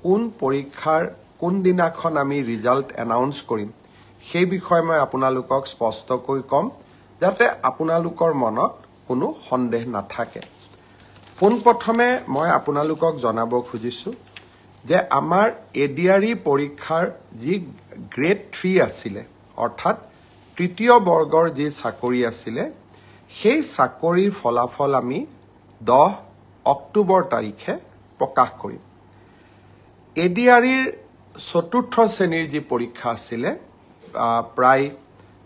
কোন পৰীক্ষাৰ কোন দিনাখন আমি ৰিজাল্ট এনাউন্স কৰিম সেই বিষয়ে মই আপোনালোকক স্পষ্টকৈ কম যাতে আপোনালোকৰ মনত কোনো সন্দেহ নাথাকে পোনপ্ৰথমে মই আপোনালোকক জনাব খুজিছো যে আমাৰ এডিআৰই পৰীক্ষাৰ যি গ্ৰেড 3 আছিল অৰ্থাৎ তৃতীয় বৰ্গৰ যি চাকৰি আছিল সেই চাকৰিৰ ফলাফল আমি 10 অক্টোবৰ তাৰিখে প্ৰকাশ কৰিম এডিআৰইৰ চতুৰ্থ শ্ৰেণীৰ যি পৰীক্ষা আছিল প্ৰায়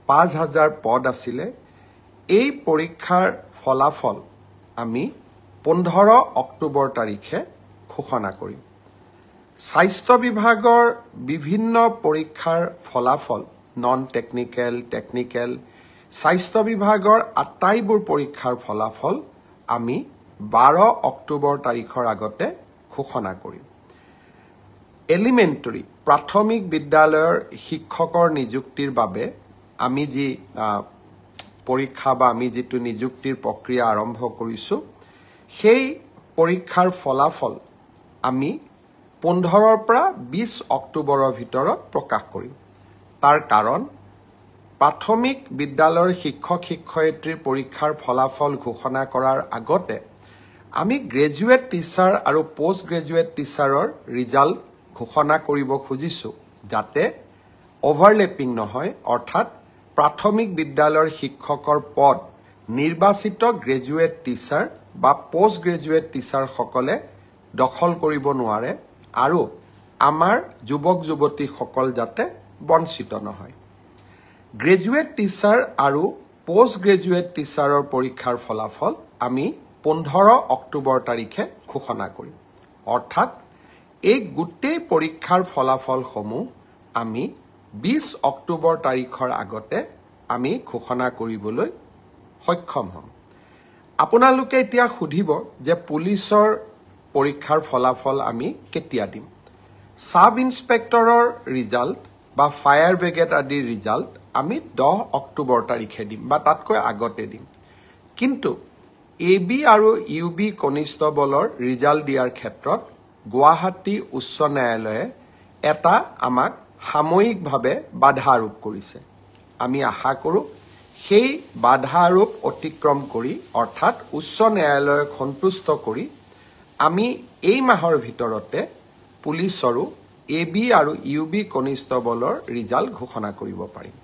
5000 পদ আছিল এই পৰীক্ষাৰ ফলাফল আমি 15 অক্টোবৰ তাৰিখে ঘোষণা কৰিম স্বাস্থ্য বিভাগৰ বিভিন্ন পৰীক্ষাৰ ফলাফল নন টেকনিক্যাল টেকনিক্যাল স্বাস্থ্য বিভাগৰ আটাইবোৰ পৰীক্ষাৰ ফলাফল আমি 12 অক্টোবৰ তাৰিখৰ আগতে ঘোষণা কৰিম এলিমেন্টাৰী প্ৰাথমিক বিদ্যালয়ৰ শিক্ষকৰ নিযুক্তিৰ বাবে আমি যি পৰীক্ষা বা আমি যেটো নিযুক্তিৰ প্ৰক্ৰিয়া আৰম্ভ কৰিছো সেই পৰীক্ষাৰ ফলাফল আমি 15 পৰা 20 অক্টোবৰৰ ভিতৰত প্ৰকাশ কৰিম তাৰ কাৰণ প্ৰাথমিক বিদ্যালয়ৰ শিক্ষক শিক্ষয়িত্ৰীৰ পৰীক্ষাৰ ফলাফল ঘোষণা কৰাৰ আগতে আমি গ্ৰেজুৱেট টিচাৰ আৰু পোষ্ট গ্ৰেজুৱেট টিচাৰৰ ৰিজাল্ট ঘোষণা কৰিব খুজিছো যাতে ওভাৰলেপিং নহয় অৰ্থাৎ প্ৰাথমিক বিদ্যালয়ৰ শিক্ষকৰ পদ নিৰ্বাচিত গ্ৰেজুৱেট টিচাৰ বা পোষ্ট গ্ৰেজুৱেট টিচাৰ সকলে দখল কৰিব নোৱাৰে আৰু আমাৰ যুৱক যুৱতী সকল যাতে বঞ্চিত নহয় গ্ৰেজুৱেট টিচাৰ আৰু পোষ্ট গ্ৰেজুৱেট টিচাৰৰ পৰীক্ষাৰ ফলাফল আমি 15 অক্টোবৰ তাৰিখে ঘোষণা কৰিম অৰ্থাৎ এই গোটেই পৰীক্ষাৰ ফলাফলসমূহ আমি 20 অক্টোবৰ তাৰিখৰ আগতে আমি ঘোষণা কৰিবলৈ সক্ষম হ'ম আপোনালোকে এতিয়া সুধিব যে পুলিচৰ পৰীক্ষাৰ ফলাফল আমি কেতিয়া দিম সাব ইন্সপেক্টৰৰ ৰিজাল্ট বা ফায়াৰ ব্ৰিগেড আদিৰ ৰিজাল্ট আমি 10 অক্টোবৰ তাৰিখে দিম বা তাতকৈ আগতে দিম কিন্তু এবি আৰু ইউবি কনিষ্টবলৰ ৰিজাল্ট দিয়াৰ ক্ষেত্ৰত গুৱাহাটী উচ্চ ন্যায়ালয়ে এটা আমাক সাময়িকভাৱে বাধা আৰোপ কৰিছে আমি আশা কৰো সেই বাধা আৰোপ অতিক্ৰম কৰি অৰ্থাৎ উচ্চ ন্যায়ালয়ক সন্তুষ্ট কৰি আমি এই মাহৰ ভিতৰতে পুলিচৰো এবি আৰু ইউবি কনিষ্টবলৰ ৰিজাল্ট ঘোষণা কৰিব পাৰিম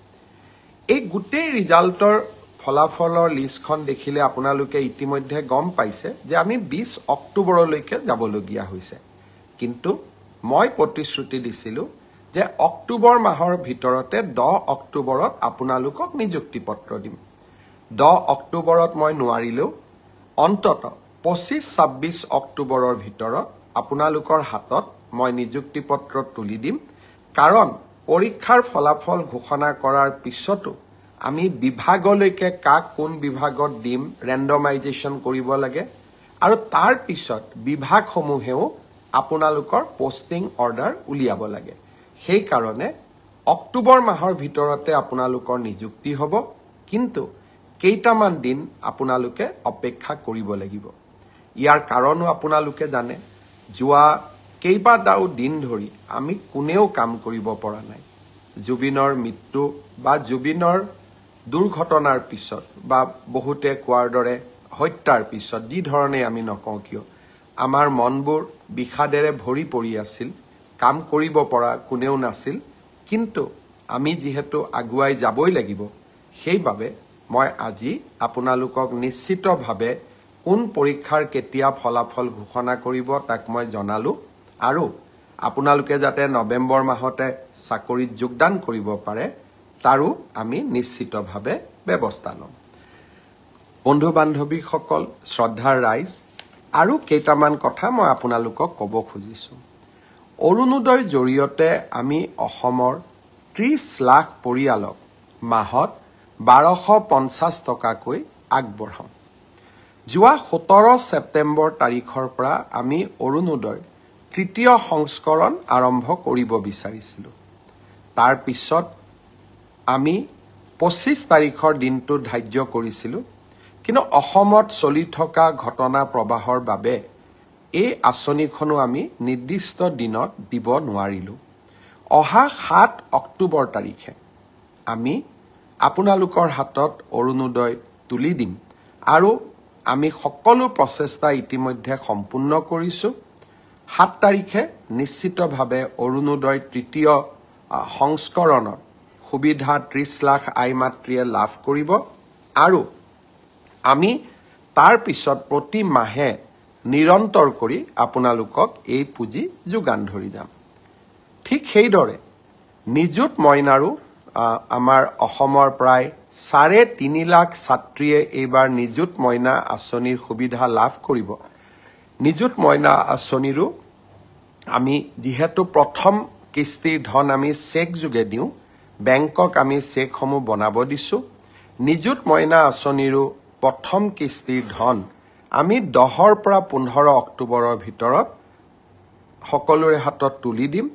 এই গোটেই ৰিজাল্টৰ ফলাফলৰ লিষ্টখন দেখিলে আপোনালোকে ইতিমধ্যে গম পাইছে যে আমি 20 অক্টোবৰলৈকে যাবলগীয়া হৈছে কিন্তু মই প্ৰতিশ্ৰুতি দিছিলো যে অক্টোবৰ মাহৰ ভিতৰতে 10 অক্টোবৰত আপোনালোকক নিযুক্তি পত্ৰ দিম 10 অক্টোবৰত মই নোৱাৰিলেও অন্তত 25-26 অক্টোবৰৰ ভিতৰত আপোনালোকৰ হাতত মই নিযুক্তি পত্ৰ তুলি দিম কাৰণ পৰীক্ষাৰ ফলাফল ঘোষণা কৰাৰ পিছতো আমি বিভাগলৈকে কাক কোন বিভাগত দিম ৰেন্ডমাইজেশ্যন কৰিব লাগে আৰু তাৰ পিছত বিভাগসমূহেও আপোনালোকৰ পোষ্টিং অৰ্ডাৰ উলিয়াব লাগে সেই কাৰণে অক্টোবৰ মাহৰ ভিতৰতে আপোনালোকৰ নিযুক্তি হ'ব কিন্তু কেইটামান দিন আপোনালোকে অপেক্ষা কৰিব লাগিব ইয়াৰ কাৰণো আপোনালোকে জানে যোৱা কেইবাটাও দিন ধৰি আমি কোনেও কাম কৰিব পৰা নাই জুবিনৰ মৃত্যু বা জুবিনৰ দুৰ্ঘটনাৰ পিছত বা বহুতে কোৱাৰ দৰে হত্যাৰ পিছত যি ধৰণে আমি নকওঁ কিয় আমাৰ মনবোৰ বিষাদেৰে ভৰি পৰি আছিল কাম কৰিব পৰা কোনেও নাছিল কিন্তু আমি যেহেতু আগুৱাই যাবই লাগিব সেইবাবে মই আজি আপোনালোকক নিশ্চিতভাৱে কোন পৰীক্ষাৰ কেতিয়া ফলাফল ঘোষণা কৰিব তাক মই জনালো আৰু আপোনালোকে যাতে নৱেম্বৰ মাহতে চাকৰিত যোগদান কৰিব পাৰে তাৰো আমি নিশ্চিতভাৱে ব্যৱস্থা লম বন্ধু বান্ধৱীসকল শ্ৰদ্ধাৰ ৰাইজ আৰু কেইটামান কথা মই আপোনালোকক ক'ব খুজিছো অৰুণোদয়ৰ জৰিয়তে আমি অসমৰ 30 লাখ পৰিয়ালক মাহত 1250 টকাকৈ আগবঢ়াম যোৱা 17 ছেপ্টেম্বৰ তাৰিখৰ পৰা আমি অৰুণোদয় তৃতীয় সংস্কৰণ আৰম্ভ কৰিব বিচাৰিছিলো তাৰ পিছত আমি 25 তাৰিখৰ দিনটো ধাৰ্য কৰিছিলো কিন্তু অসমত চলি থকা ঘটনা প্ৰবাহৰ বাবে এই আঁচনিখনো আমি নিৰ্দিষ্ট দিনত দিব নোৱাৰিলোঁ অহা 7 অক্টোবৰ তাৰিখে আমি আপোনালোকৰ হাতত অৰুণোদয় তুলি দিম আৰু আমি সকলো প্ৰচেষ্টা ইতিমধ্যে সম্পূৰ্ণ কৰিছোঁ 7 তাৰিখে নিশ্চিতভাৱে অৰুণোদয় তৃতীয় সংস্কৰণৰ সুবিধা 30 লাখ আই মাতৃয়ে লাভ কৰিব আৰু আমি তাৰ পিছত প্ৰতি মাহে নিৰন্তৰ কৰি আপোনালোকক এই পুঁজি যোগান ধৰি যাম ঠিক সেইদৰে নিযুত মইনাৰো আমাৰ অসমৰ প্ৰায় 3.5 লাখ ছাত্ৰীয়ে এইবাৰ নিযুত মইনা আঁচনিৰ সুবিধা লাভ কৰিব নিযুত মইনা আঁচনিৰো আমি যিহেতু প্ৰথম কিস্তিৰ ধন আমি চেক যোগে দিওঁ বেংকক আমি চেকসমূহ বনাব দিছোঁ নিযুত মইনা আঁচনিৰো প্ৰথম কিস্তিৰ ধন আমি 10 পৰা 15 অক্টোবৰৰ ভিতৰত সকলোৰে হাতত তুলি দিম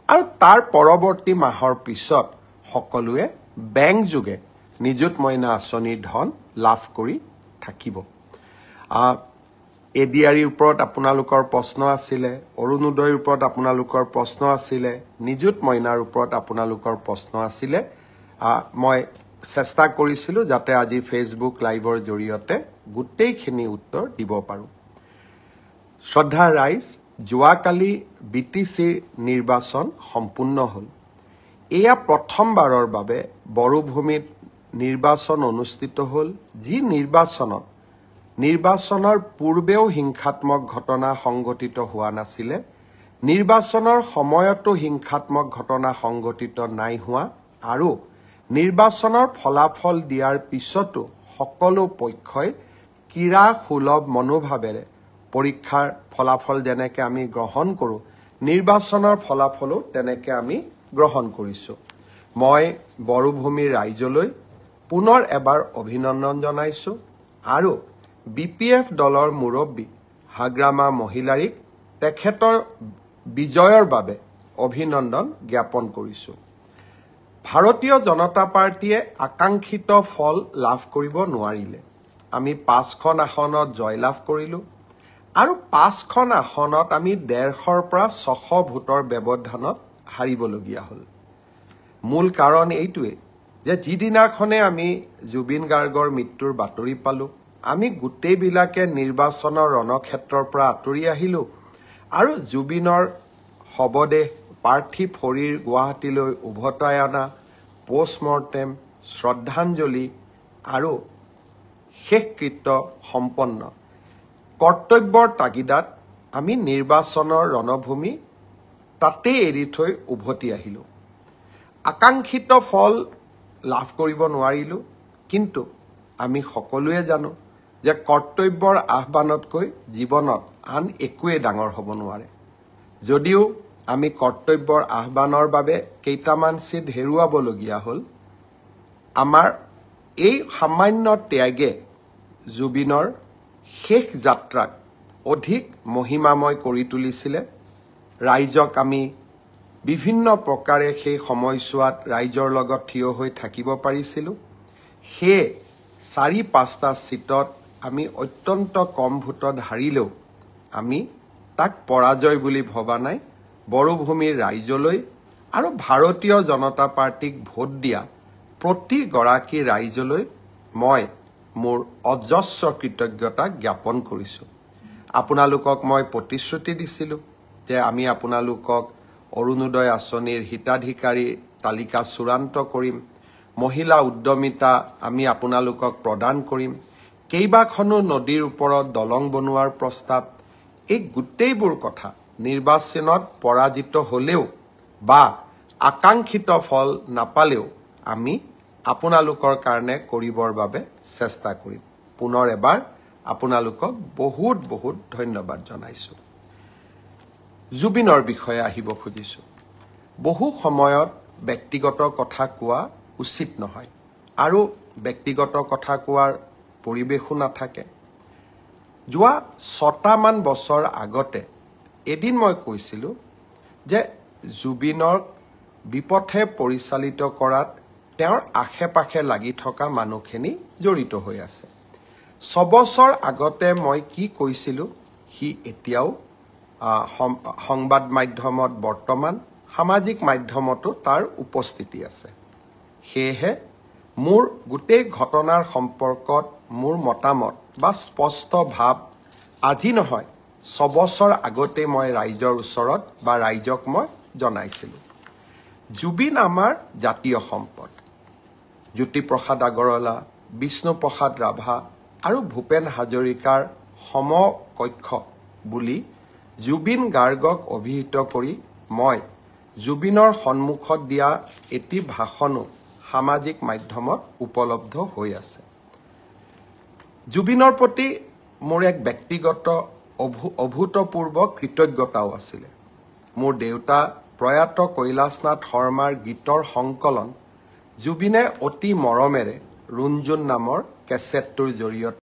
আৰু তাৰ পৰৱৰ্তী মাহৰ পিছত সকলোৱে বেংক যোগে নিযুত মইনা আঁচনিৰ ধন লাভ কৰি থাকিব এডিআৰিৰ ওপৰত আপোনালোকৰ প্ৰশ্ন আছিলে অৰুণোদয়ৰ ওপৰত আপোনালোকৰ প্ৰশ্ন আছিলে নিযুত মইনাৰ ওপৰত আপোনালোকৰ প্ৰশ্ন আছিলে মই চেষ্টা কৰিছিলোঁ যাতে আজি ফেচবুক লাইভৰ জৰিয়তে গোটেইখিনি উত্তৰ দিব পাৰোঁ শ্ৰদ্ধা ৰাইজ যোৱাকালি বিটিচিৰ নিৰ্বাচন সম্পূৰ্ণ হ'ল এয়া প্ৰথমবাৰৰ বাবে বড়োভূমিত নিৰ্বাচন অনুষ্ঠিত হ'ল যি নিৰ্বাচনৰ পূৰ্বেও হিংসাত্মক ঘটনা সংঘটিত হোৱা নাছিলে নিৰ্বাচনৰ সময়তো হিংসাত্মক ঘটনা সংঘটিত নাই হোৱা আৰু নিৰ্বাচনৰ ফলাফল দিয়াৰ পিছতো সকলো পক্ষই কিৰা সুলভ মনোভাৱেৰে পৰীক্ষাৰ ফলাফল যেনেকৈ আমি গ্ৰহণ কৰোঁ নিৰ্বাচনৰ ফলাফলো তেনেকৈ আমি গ্ৰহণ কৰিছোঁ মই বড়োভূমিৰ ৰাইজলৈ পুনৰ এবাৰ অভিনন্দন জনাইছোঁ আৰু বিপিএফ দলৰ মুৰব্বী হাগ্ৰামা মহিলাৰীক তেখেতৰ বিজয়ৰ বাবে অভিনন্দন জ্ঞাপন কৰিছোঁ ভাৰতীয় জনতা পাৰ্টিয়ে আকাংক্ষিত ফল লাভ কৰিব নোৱাৰিলে আমি 5খন আসনত জয়লাভ কৰিলোঁ আৰু 5খন আসনত আমি 150ৰ পৰা 600 ভোটৰ ব্যৱধানত হাৰিবলগীয়া হ'ল মূল কাৰণ এইটোৱে যে যিদিনাখনে আমি জুবিন গাৰ্গৰ মৃত্যুৰ বাতৰি পালোঁ আমি গোটেইবিলাকে নিৰ্বাচনৰ ৰণক্ষেত্ৰৰ পৰা আঁতৰি আহিলোঁ আৰু জুবিনৰ শৱদেহ পাৰ্থিৱ শৰীৰ গুৱাহাটীলৈ উভতাই অনা পোষ্টমৰ্টেম শ্ৰদ্ধাঞ্জলি আৰু শেষকৃত্য সম্পন্ন কৰ্তব্যৰ তাগিদাত আমি নিৰ্বাচনৰ ৰণভূমি তাতেই এৰি থৈ উভতি আহিলোঁ আকাংক্ষিত ফল লাভ কৰিব নোৱাৰিলোঁ কিন্তু আমি সকলোৱে জানো যে কৰ্তব্যৰ আহ্বানতকৈ জীৱনত আন একোৱেই ডাঙৰ হ'ব নোৱাৰে যদিও আমি কৰ্তব্যৰ আহ্বানৰ বাবে কেইটামান চিট হেৰুৱাবলগীয়া হ'ল আমাৰ এই সামান্য ত্যাগে জুবিনৰ শেষ যাত্ৰাক অধিক মহিমাময় কৰি তুলিছিলে ৰাইজক আমি বিভিন্ন প্ৰকাৰে সেই সময়ছোৱাত ৰাইজৰ লগত থিয় হৈ থাকিব পাৰিছিলোঁ সেয়ে 4-5টা চিটত আমি অত্যন্ত কম ভোটত হাৰিলেও আমি তাক পৰাজয় বুলি ভবা নাই বড়োভূমিৰ ৰাইজলৈ আৰু ভাৰতীয় জনতা পাৰ্টিক ভোট দিয়া প্ৰতিগৰাকী ৰাইজলৈ মই মোৰ অজস্ৰ কৃতজ্ঞতা জ্ঞাপন কৰিছোঁ আপোনালোকক মই প্ৰতিশ্ৰুতি দিছিলোঁ যে আমি আপোনালোকক অৰুণোদয় আঁচনিৰ হিতাধিকাৰীৰ তালিকা চূড়ান্ত কৰিম মহিলা উদ্যমিতা আমি আপোনালোকক প্ৰদান কৰিম কেইবাখনো নদীৰ ওপৰত দলং বনোৱাৰ প্ৰস্তাৱ এই গোটেইবোৰ কথা নিৰ্বাচনত পৰাজিত হ'লেও বা আকাংক্ষিত ফল নাপালেও আমি আপোনালোকৰ কাৰণে কৰিবৰ বাবে চেষ্টা কৰিম পুনৰ এবাৰ আপোনালোকক বহুত বহুত ধন্যবাদ জনাইছোঁ জুবিনৰ বিষয়ে আহিব খুজিছোঁ বহু সময়ত ব্যক্তিগত কথা কোৱা উচিত নহয় আৰু ব্যক্তিগত কথা কোৱাৰ পৰিৱেশো নাথাকে যোৱা 6টামান বছৰ আগতে এদিন মই কৈছিলোঁ যে জুবিনক বিপথে পৰিচালিত কৰাত তেওঁৰ আশে-পাশে লাগি থকা মানুহখিনি জড়িত হৈ আছে 6 বছৰ আগতে মই কি কৈছিলোঁ সি এতিয়াও সংবাদ মাধ্যমত বৰ্তমান সামাজিক মাধ্যমতো তাৰ উপস্থিতি আছে সেয়েহে মোৰ গোটেই ঘটনাৰ সম্পৰ্কত মোৰ মতামত বা স্পষ্ট ভাৱ আজি নহয় 6 বছৰ আগতে মই ৰাইজৰ ওচৰত বা ৰাইজক মই জনাইছিলোঁ জুবিন আমাৰ জাতীয় সম্পদ জ্যোতিপ্ৰসাদ আগৰৱালা বিষ্ণুপ্ৰসাদ ৰাভা আৰু ভূপেন হাজৰিকাৰ সমকক্ষ বুলি জুবিন গাৰ্গক অভিহিত কৰি মই জুবিনৰ সন্মুখত দিয়া এটি ভাষণো সামাজিক মাধ্যমত উপলব্ধ হৈ আছে জুবিনৰ প্ৰতি মোৰ এক ব্যক্তিগত অভূতপূৰ্ব কৃতজ্ঞতাও আছিল মোৰ দেউতা প্ৰয়াত কৈলাশনাথ শৰ্মাৰ গীতৰ সংকলন জুবিনে অতি মৰমেৰে ৰুণজুণ নামৰ কেছেটটোৰ জৰিয়তে